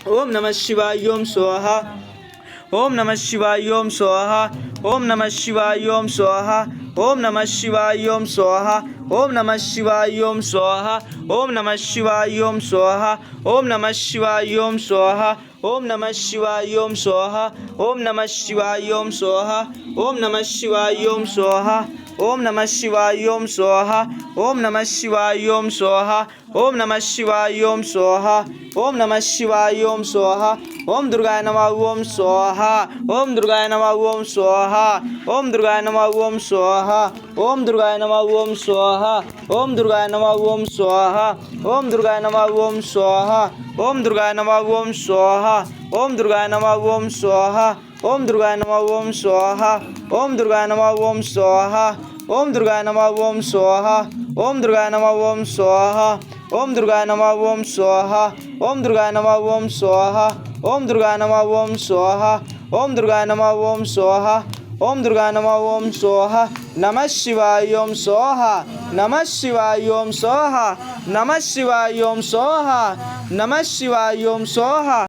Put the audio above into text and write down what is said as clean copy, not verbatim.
ओम नमः शिवाय ओम स्वाहा ओम नमः शिवाय ओम स्वाहा ओम नमः शिवाय ओम स्वाहा ओम नमः शिवाय ओम स्वाहा ओम नमः शिवाय ओम स्वाहा ओम नमः शिवाय ओम स्वाहा ओम नमः शिवाय ओम स्वाहा ओम नमः शिवाय ओम स्वाहा ओम नमः शिवाय ओम स्वाहा ओम नमः शिवाय ओम स्वाहा ओम नमः शिवाय ओम स्वाहा ओम नमः शिवाय ओम स्वाहा ओम नमः शिवाय ओम स्वाहा ओम नमः शिवाय ओम स्वाहा ओम दुर्गाय नमः ओम स्वाहा ओम दुर्गाय नमः ओम स्वाहा ओम दुर्गाय नमः ओम स्वाहा ओम दुर्गाय नमः ओम स्वाहा ओम दुर्गाय नमः ओम स्वाहा ओम दुर्गाय नमः ओम स्वाहा ओम दुर्गाय नमः ओम स्वाहा ओम दुर्गाय नमः ओम स्वाहा ओम दुर्गाय नमः ओम स्वाहा ओम दुर्गाय नमः ओम स्वाहा ओम दुर्गाय नमः ओम स्वाहा ओम दुर्गाय नमः ओम स्वाहा ओम दुर्गाय नमः ओम स्वाहा ओम दुर्गाय नमः ओम स्वाहा ओम दुर्गाय नमः ओम स्वाहा ओम दुर्गाय नमः ओम स्वाहा ओम दुर्गाय नमः ओम स्वाहा नमः शिवाय ओम स्वाहा नमः शिवाय ओम स्वाहा नमः शिवाय ओम स्वाहा नमः शिवाय ओम स्वाहा।